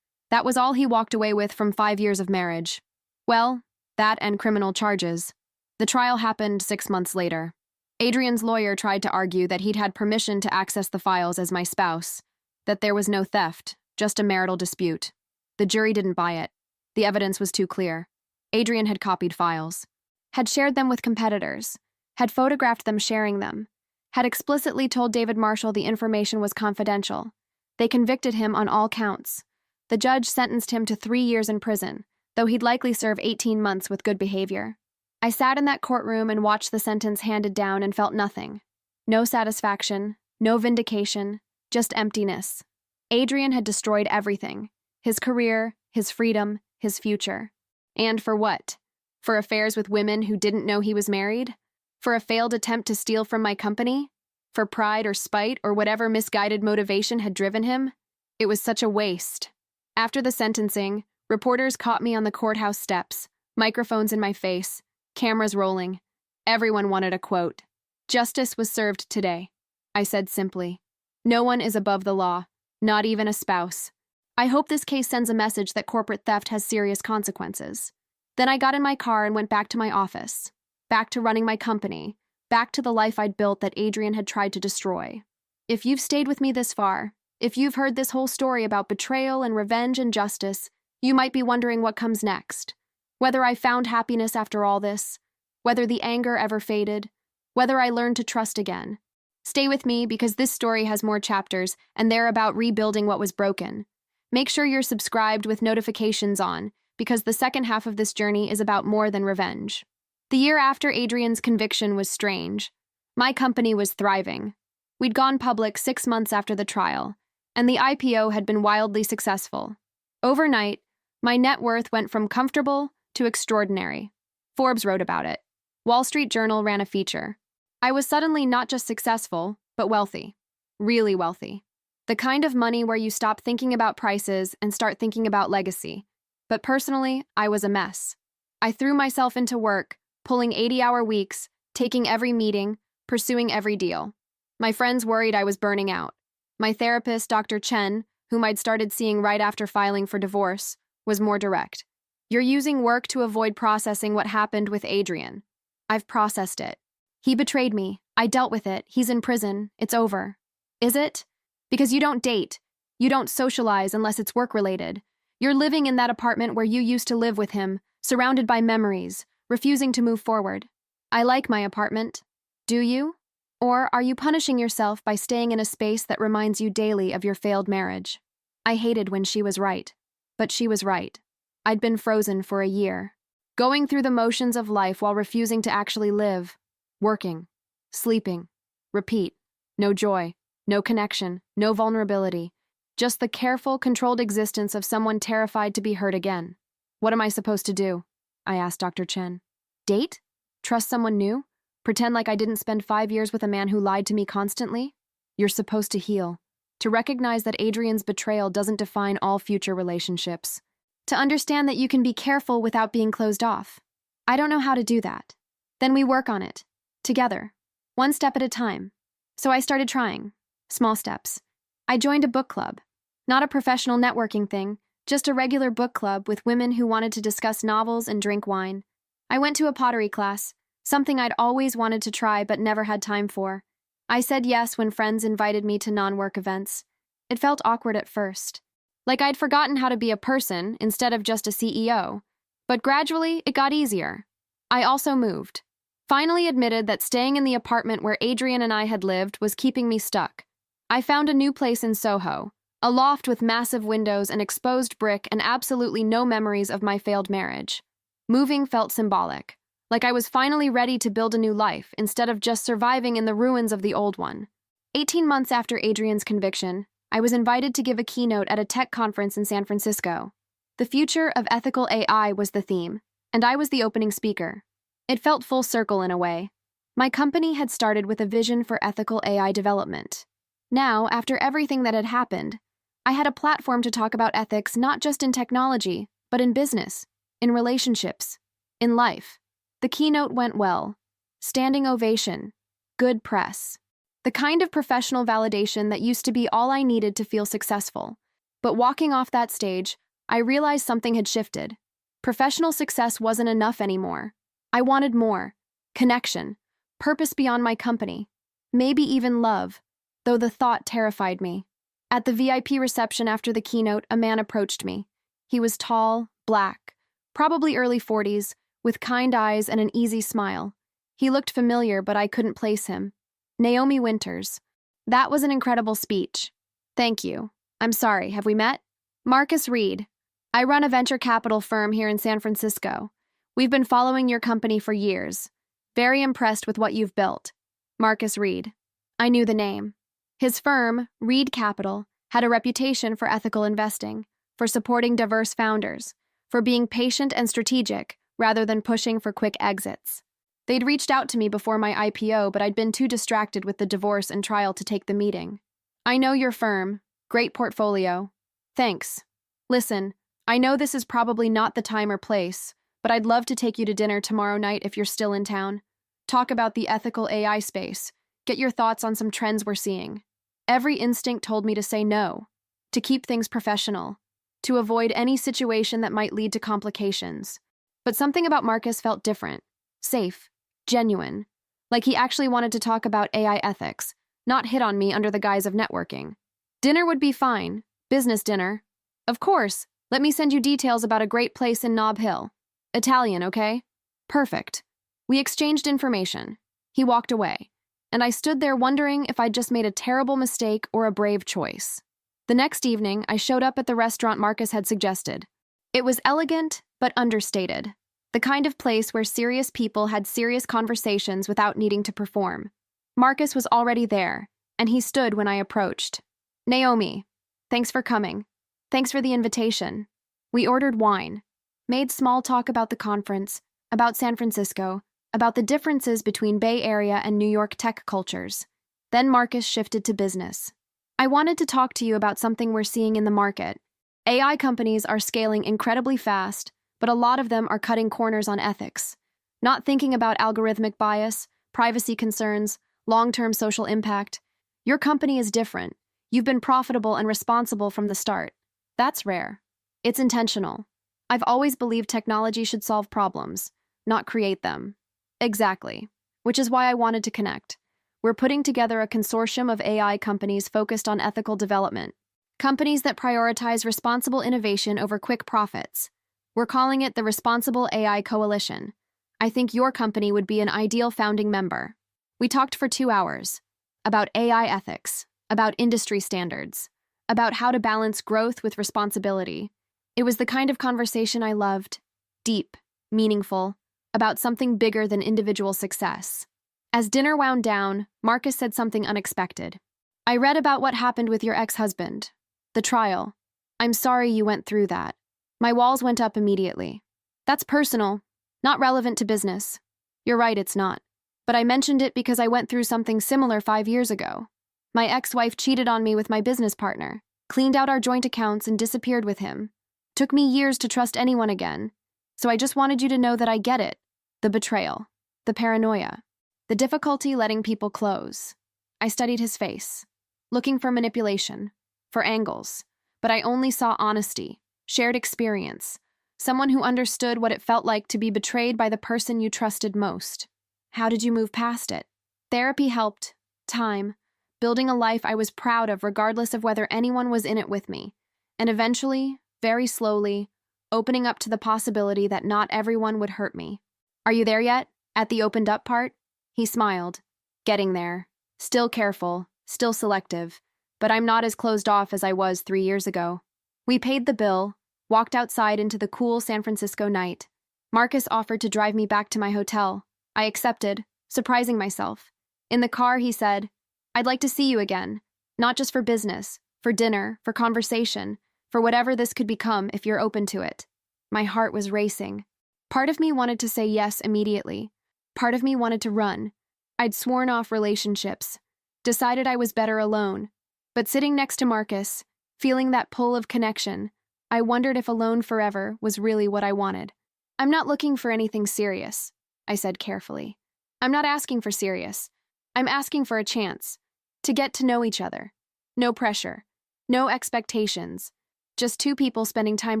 That was all he walked away with from 5 years of marriage. Well, that and criminal charges. The trial happened 6 months later. Adrian's lawyer tried to argue that he'd had permission to access the files as my spouse, that there was no theft, just a marital dispute. The jury didn't buy it. The evidence was too clear. Adrian had copied files, had shared them with competitors, had photographed them sharing them, had explicitly told David Marshall the information was confidential. They convicted him on all counts. The judge sentenced him to 3 years in prison, though he'd likely serve 18 months with good behavior. I sat in that courtroom and watched the sentence handed down and felt nothing. No satisfaction, no vindication, just emptiness. Adrian had destroyed everything. His career, his freedom, his future. And for what? For affairs with women who didn't know he was married? For a failed attempt to steal from my company? For pride or spite or whatever misguided motivation had driven him? It was such a waste. After the sentencing, reporters caught me on the courthouse steps, microphones in my face, cameras rolling. Everyone wanted a quote. Justice was served today, I said simply. No one is above the law, not even a spouse. I hope this case sends a message that corporate theft has serious consequences. Then I got in my car and went back to my office, back to running my company, back to the life I'd built that Adrian had tried to destroy. If you've stayed with me this far, if you've heard this whole story about betrayal and revenge and justice, you might be wondering what comes next. Whether I found happiness after all this, whether the anger ever faded, whether I learned to trust again. Stay with me because this story has more chapters and they're about rebuilding what was broken. Make sure you're subscribed with notifications on because the second half of this journey is about more than revenge. The year after Adrian's conviction was strange. My company was thriving. We'd gone public 6 months after the trial, and the IPO had been wildly successful. Overnight, my net worth went from comfortable to extraordinary. Forbes wrote about it. Wall Street Journal ran a feature. I was suddenly not just successful, but wealthy. Really wealthy. The kind of money where you stop thinking about prices and start thinking about legacy. But personally, I was a mess. I threw myself into work, pulling 80-hour weeks, taking every meeting, pursuing every deal. My friends worried I was burning out. My therapist, Dr. Chen, whom I'd started seeing right after filing for divorce, was more direct. You're using work to avoid processing what happened with Adrian. I've processed it. He betrayed me. I dealt with it. He's in prison. It's over. Is it? Because you don't date. You don't socialize unless it's work-related. You're living in that apartment where you used to live with him, surrounded by memories, refusing to move forward. I like my apartment. Do you? Or are you punishing yourself by staying in a space that reminds you daily of your failed marriage? I hated when she was right. But she was right. I'd been frozen for a year, going through the motions of life while refusing to actually live, working, sleeping, repeat, no joy, no connection, no vulnerability, just the careful, controlled existence of someone terrified to be hurt again. What am I supposed to do? I asked Dr. Chen. Date? Trust someone new? Pretend like I didn't spend 5 years with a man who lied to me constantly? You're supposed to heal, to recognize that Adrian's betrayal doesn't define all future relationships. To understand that you can be careful without being closed off. I don't know how to do that. Then we work on it. Together. One step at a time. So I started trying. Small steps. I joined a book club. Not a professional networking thing, just a regular book club with women who wanted to discuss novels and drink wine. I went to a pottery class, something I'd always wanted to try but never had time for. I said yes when friends invited me to non-work events. It felt awkward at first, like I'd forgotten how to be a person instead of just a CEO. But gradually, it got easier. I also moved. Finally admitted that staying in the apartment where Adrian and I had lived was keeping me stuck. I found a new place in Soho, a loft with massive windows and exposed brick and absolutely no memories of my failed marriage. Moving felt symbolic, like I was finally ready to build a new life instead of just surviving in the ruins of the old one. 18 months after Adrian's conviction, I was invited to give a keynote at a tech conference in San Francisco. The future of ethical AI was the theme, and I was the opening speaker. It felt full circle in a way. My company had started with a vision for ethical AI development. Now, after everything that had happened, I had a platform to talk about ethics not just in technology, but in business, in relationships, in life. The keynote went well. Standing ovation. Good press. The kind of professional validation that used to be all I needed to feel successful. But walking off that stage, I realized something had shifted. Professional success wasn't enough anymore. I wanted more. Connection. Purpose beyond my company. Maybe even love, though the thought terrified me. At the VIP reception after the keynote, a man approached me. He was tall, black, probably early 40s, with kind eyes and an easy smile. He looked familiar, but I couldn't place him. Naomi Winters. That was an incredible speech. Thank you. I'm sorry, have we met? Marcus Reed. I run a venture capital firm here in San Francisco. We've been following your company for years. Very impressed with what you've built. Marcus Reed. I knew the name. His firm, Reed Capital, had a reputation for ethical investing, for supporting diverse founders, for being patient and strategic rather than pushing for quick exits. They'd reached out to me before my IPO, but I'd been too distracted with the divorce and trial to take the meeting. I know your firm. Great portfolio. Thanks. Listen, I know this is probably not the time or place, but I'd love to take you to dinner tomorrow night if you're still in town. Talk about the ethical AI space. Get your thoughts on some trends we're seeing. Every instinct told me to say no, to keep things professional, to avoid any situation that might lead to complications. But something about Marcus felt different, safe, genuine, like he actually wanted to talk about AI ethics, not hit on me under the guise of networking. Dinner would be fine, business dinner. Of course, let me send you details about a great place in Nob Hill. Italian, okay? Perfect. We exchanged information. He walked away, and I stood there wondering if I'd just made a terrible mistake or a brave choice. The next evening, I showed up at the restaurant Marcus had suggested. It was elegant, but understated. The kind of place where serious people had serious conversations without needing to perform. Marcus was already there, and he stood when I approached. Naomi, thanks for coming. Thanks for the invitation. We ordered wine, made small talk about the conference, about San Francisco, about the differences between Bay Area and New York tech cultures. Then Marcus shifted to business. I wanted to talk to you about something we're seeing in the market. AI companies are scaling incredibly fast, but a lot of them are cutting corners on ethics, not thinking about algorithmic bias, privacy concerns, long-term social impact. Your company is different. You've been profitable and responsible from the start. That's rare. It's intentional. I've always believed technology should solve problems, not create them. Exactly. Which is why I wanted to connect. We're putting together a consortium of AI companies focused on ethical development. Companies that prioritize responsible innovation over quick profits. We're calling it the Responsible AI Coalition. I think your company would be an ideal founding member. We talked for 2 hours. About AI ethics, about industry standards, about how to balance growth with responsibility. It was the kind of conversation I loved. Deep, meaningful, about something bigger than individual success. As dinner wound down, Marcus said something unexpected. I read about what happened with your ex-husband. The trial. I'm sorry you went through that. My walls went up immediately. That's personal, not relevant to business. You're right, it's not. But I mentioned it because I went through something similar 5 years ago. My ex-wife cheated on me with my business partner, cleaned out our joint accounts and disappeared with him. Took me years to trust anyone again. So I just wanted you to know that I get it. The betrayal. The paranoia. The difficulty letting people close. I studied his face, looking for manipulation, for angles, but I only saw honesty, shared experience, someone who understood what it felt like to be betrayed by the person you trusted most. How did you move past it? Therapy helped. Time. Building a life I was proud of regardless of whether anyone was in it with me. And eventually, very slowly, opening up to the possibility that not everyone would hurt me. Are you there yet? At the opened up part? He smiled. Getting there. Still careful, still selective, but I'm not as closed off as I was 3 years ago. We paid the bill, walked outside into the cool San Francisco night. Marcus offered to drive me back to my hotel. I accepted, surprising myself. In the car, he said, I'd like to see you again, not just for business, for dinner, for conversation, for whatever this could become if you're open to it. My heart was racing. Part of me wanted to say yes immediately. Part of me wanted to run. I'd sworn off relationships, decided I was better alone. But sitting next to Marcus, feeling that pull of connection, I wondered if alone forever was really what I wanted. I'm not looking for anything serious, I said carefully. I'm not asking for serious. I'm asking for a chance to get to know each other. No pressure, no expectations, just two people spending time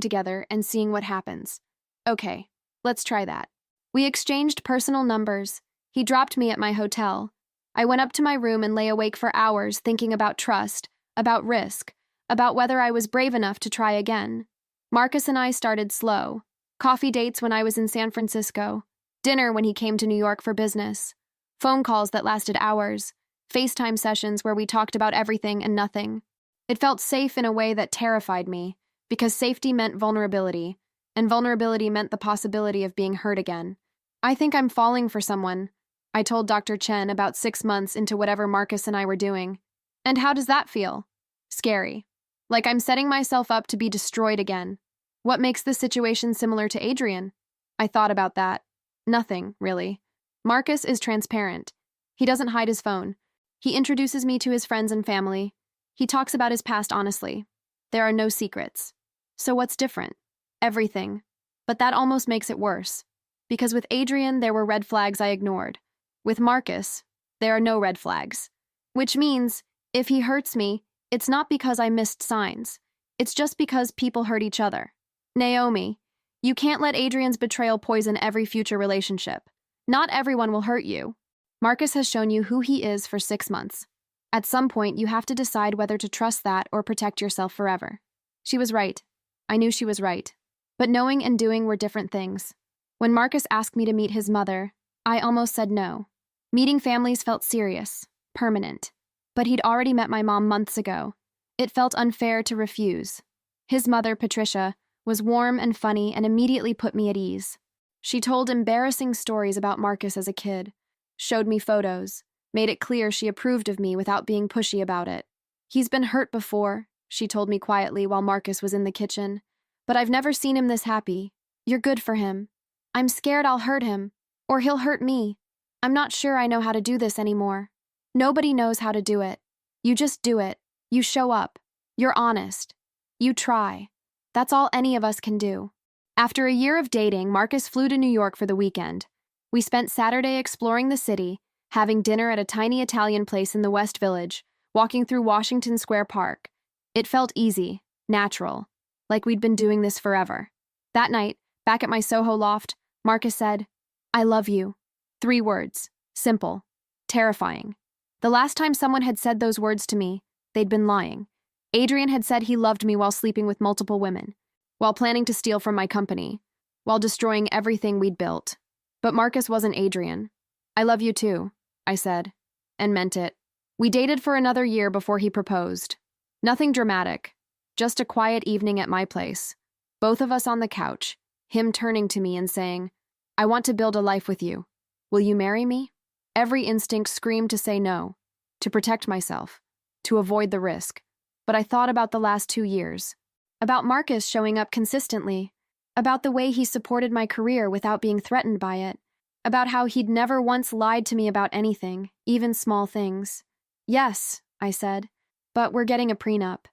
together and seeing what happens. Okay, let's try that. We exchanged personal numbers. He dropped me at my hotel. I went up to my room and lay awake for hours thinking about trust, about risk, about whether I was brave enough to try again. Marcus and I started slow. Coffee dates when I was in San Francisco, dinner when he came to New York for business, phone calls that lasted hours, FaceTime sessions where we talked about everything and nothing. It felt safe in a way that terrified me, because safety meant vulnerability, and vulnerability meant the possibility of being hurt again. I think I'm falling for someone, I told Dr. Chen about 6 months into whatever Marcus and I were doing. And how does that feel? Scary. Like I'm setting myself up to be destroyed again. What makes this situation similar to Adrian? I thought about that. Nothing, really. Marcus is transparent. He doesn't hide his phone. He introduces me to his friends and family. He talks about his past honestly. There are no secrets. So what's different? Everything. But that almost makes it worse. Because with Adrian, there were red flags I ignored. With Marcus, there are no red flags. Which means, if he hurts me, it's not because I missed signs. It's just because people hurt each other. Naomi, you can't let Adrian's betrayal poison every future relationship. Not everyone will hurt you. Marcus has shown you who he is for 6 months. At some point, you have to decide whether to trust that or protect yourself forever. She was right. I knew she was right. But knowing and doing were different things. When Marcus asked me to meet his mother, I almost said no. Meeting families felt serious, permanent. But he'd already met my mom months ago. It felt unfair to refuse. His mother, Patricia, was warm and funny and immediately put me at ease. She told embarrassing stories about Marcus as a kid, showed me photos, made it clear she approved of me without being pushy about it. He's been hurt before, she told me quietly while Marcus was in the kitchen. But I've never seen him this happy. You're good for him. I'm scared I'll hurt him, or he'll hurt me. I'm not sure I know how to do this anymore. Nobody knows how to do it. You just do it. You show up. You're honest. You try. That's all any of us can do. After a year of dating, Marcus flew to New York for the weekend. We spent Saturday exploring the city, having dinner at a tiny Italian place in the West Village, walking through Washington Square Park. It felt easy, natural, like we'd been doing this forever. That night, back at my Soho loft, Marcus said, I love you. 3 words. Simple. Terrifying. The last time someone had said those words to me, they'd been lying. Adrian had said he loved me while sleeping with multiple women, while planning to steal from my company, while destroying everything we'd built. But Marcus wasn't Adrian. I love you too, I said, and meant it. We dated for another year before he proposed. Nothing dramatic, just a quiet evening at my place. Both of us on the couch, him turning to me and saying, I want to build a life with you. Will you marry me? Every instinct screamed to say no, to protect myself, to avoid the risk. But I thought about the last 2 years, about Marcus showing up consistently, about the way he supported my career without being threatened by it, about how he'd never once lied to me about anything, even small things. Yes, I said, but we're getting a prenup.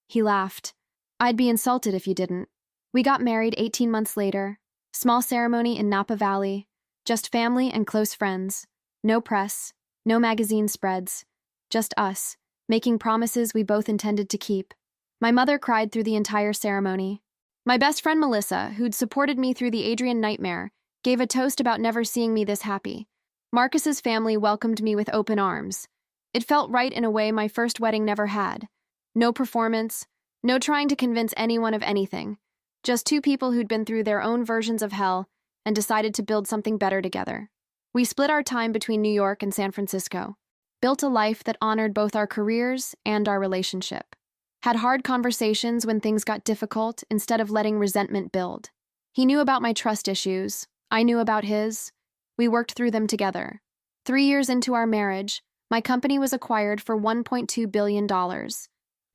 He laughed. I'd be insulted if you didn't. We got married 18 months later, small ceremony in Napa Valley, just family and close friends, no press, no magazine spreads, just us, making promises we both intended to keep. My mother cried through the entire ceremony. My best friend Melissa, who'd supported me through the Adrian nightmare, gave a toast about never seeing me this happy. Marcus's family welcomed me with open arms. It felt right in a way my first wedding never had. No performance, no trying to convince anyone of anything. Just two people who'd been through their own versions of hell and decided to build something better together. We split our time between New York and San Francisco, built a life that honored both our careers and our relationship. Had hard conversations when things got difficult instead of letting resentment build. He knew about my trust issues. I knew about his. We worked through them together. 3 years into our marriage, my company was acquired for $1.2 billion.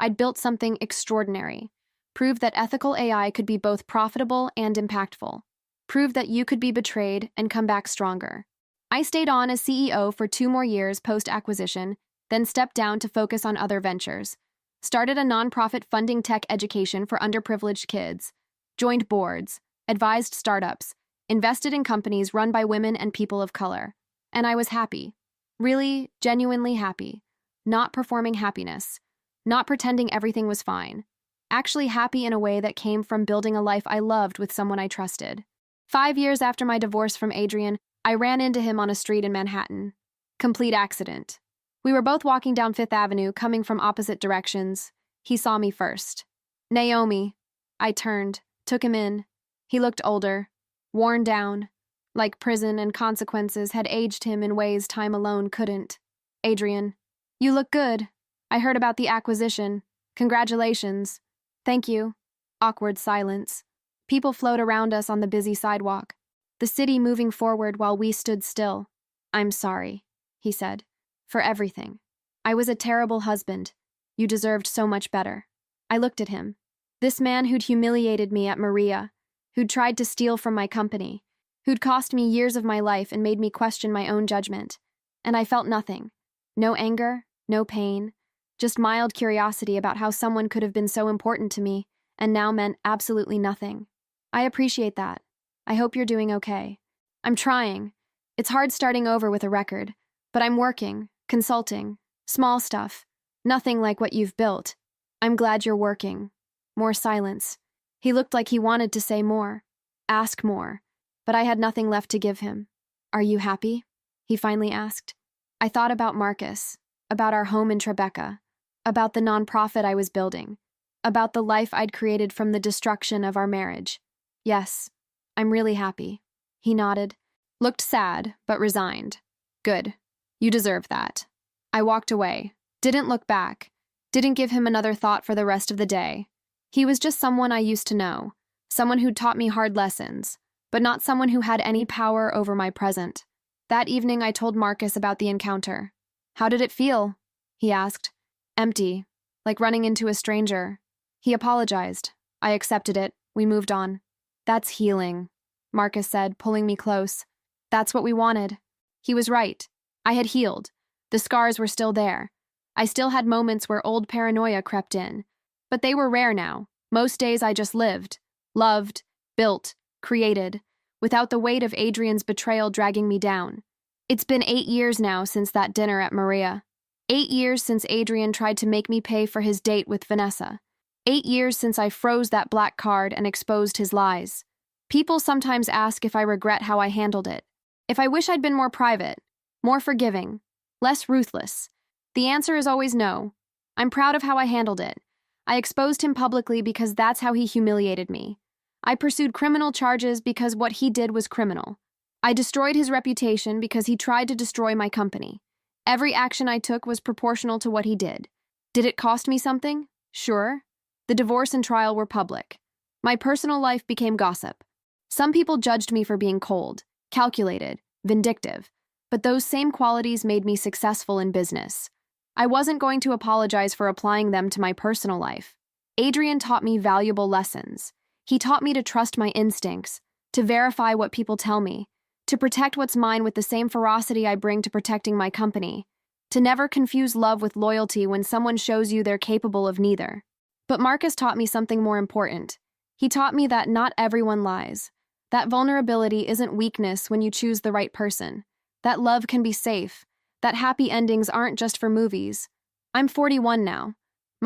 I'd built something extraordinary. Proved that ethical AI could be both profitable and impactful. Proved that you could be betrayed and come back stronger. I stayed on as CEO for 2 more years post-acquisition, then stepped down to focus on other ventures. Started a nonprofit funding tech education for underprivileged kids, joined boards, advised startups, invested in companies run by women and people of color. And I was happy. Really, genuinely happy. Not performing happiness. Not pretending everything was fine. Actually happy in a way that came from building a life I loved with someone I trusted. 5 years after my divorce from Adrian, I ran into him on a street in Manhattan. Complete accident. We were both walking down Fifth Avenue, coming from opposite directions. He saw me first. Naomi. I turned, took him in. He looked older, worn down, like prison and consequences had aged him in ways time alone couldn't. Adrian. You look good. I heard about the acquisition. Congratulations. Thank you. Awkward silence. People flowed around us on the busy sidewalk. The city moving forward while we stood still. I'm sorry, he said. For everything. I was a terrible husband. You deserved so much better. I looked at him. This man who'd humiliated me at Maria, who'd tried to steal from my company, who'd cost me years of my life and made me question my own judgment. And I felt nothing. No anger, no pain, just mild curiosity about how someone could have been so important to me and now meant absolutely nothing. I appreciate that. I hope you're doing okay. I'm trying. It's hard starting over with a record, but I'm working. Consulting. Small stuff. Nothing like what you've built. I'm glad you're working. More silence. He looked like he wanted to say more. Ask more. But I had nothing left to give him. Are you happy? He finally asked. I thought about Marcus. About our home in Tribeca. About the nonprofit I was building. About the life I'd created from the destruction of our marriage. Yes. I'm really happy. He nodded. Looked sad, but resigned. Good. You deserve that. I walked away. Didn't look back. Didn't give him another thought for the rest of the day. He was just someone I used to know. Someone who'd taught me hard lessons, but not someone who had any power over my present. That evening I told Marcus about the encounter. How did it feel? He asked. Empty. Like running into a stranger. He apologized. I accepted it. We moved on. That's healing, Marcus said, pulling me close. That's what we wanted. He was right. I had healed. The scars were still there. I still had moments where old paranoia crept in. But they were rare now. Most days I just lived. Loved. Built. Created. Without the weight of Adrian's betrayal dragging me down. It's been 8 years now since that dinner at Maria. 8 years since Adrian tried to make me pay for his date with Vanessa. 8 years since I froze that black card and exposed his lies. People sometimes ask if I regret how I handled it. If I wish I'd been more private, more forgiving, less ruthless. The answer is always no. I'm proud of how I handled it. I exposed him publicly because that's how he humiliated me. I pursued criminal charges because what he did was criminal. I destroyed his reputation because he tried to destroy my company. Every action I took was proportional to what he did. Did it cost me something? Sure. The divorce and trial were public. My personal life became gossip. Some people judged me for being cold, calculated, vindictive, but those same qualities made me successful in business. I wasn't going to apologize for applying them to my personal life. Adrian taught me valuable lessons. He taught me to trust my instincts, to verify what people tell me, to protect what's mine with the same ferocity I bring to protecting my company, to never confuse love with loyalty when someone shows you they're capable of neither. But Marcus taught me something more important. He taught me that not everyone lies. That vulnerability isn't weakness when you choose the right person. That love can be safe. That happy endings aren't just for movies. I'm 41 now.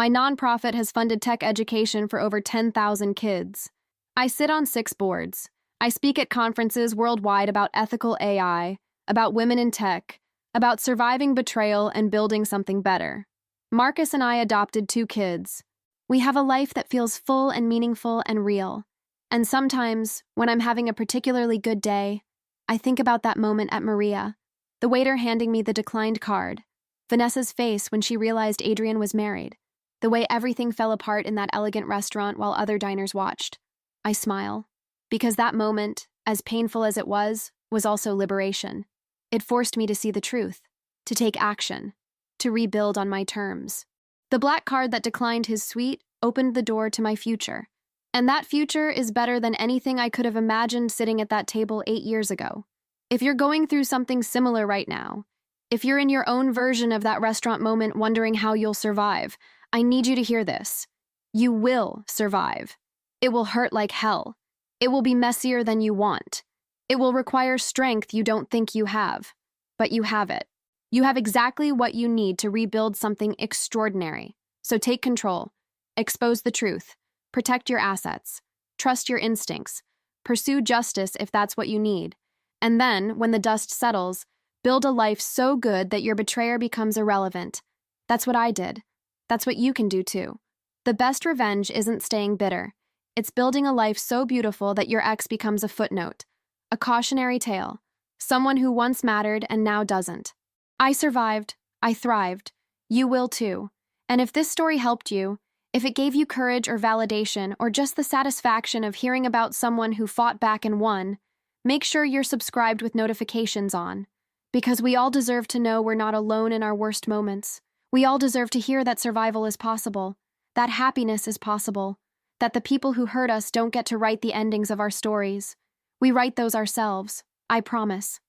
My nonprofit has funded tech education for over 10,000 kids. I sit on 6 boards. I speak at conferences worldwide about ethical AI, about women in tech, about surviving betrayal and building something better. Marcus and I adopted 2 kids. We have a life that feels full and meaningful and real. And sometimes, when I'm having a particularly good day, I think about that moment at Maria, the waiter handing me the declined card, Vanessa's face when she realized Adrian was married, the way everything fell apart in that elegant restaurant while other diners watched. I smile, because that moment, as painful as it was also liberation. It forced me to see the truth, to take action, to rebuild on my terms. The black card that declined his suite opened the door to my future. And that future is better than anything I could have imagined sitting at that table 8 years ago. If you're going through something similar right now, if you're in your own version of that restaurant moment wondering how you'll survive, I need you to hear this. You will survive. It will hurt like hell. It will be messier than you want. It will require strength you don't think you have. But you have it. You have exactly what you need to rebuild something extraordinary. So take control. Expose the truth. Protect your assets. Trust your instincts. Pursue justice if that's what you need. And then, when the dust settles, build a life so good that your betrayer becomes irrelevant. That's what I did. That's what you can do too. The best revenge isn't staying bitter. It's building a life so beautiful that your ex becomes a footnote, a cautionary tale, someone who once mattered and now doesn't. I survived. I thrived. You will too. And if this story helped you, if it gave you courage or validation or just the satisfaction of hearing about someone who fought back and won, make sure you're subscribed with notifications on. Because we all deserve to know we're not alone in our worst moments. We all deserve to hear that survival is possible, that happiness is possible, that the people who hurt us don't get to write the endings of our stories. We write those ourselves, I promise.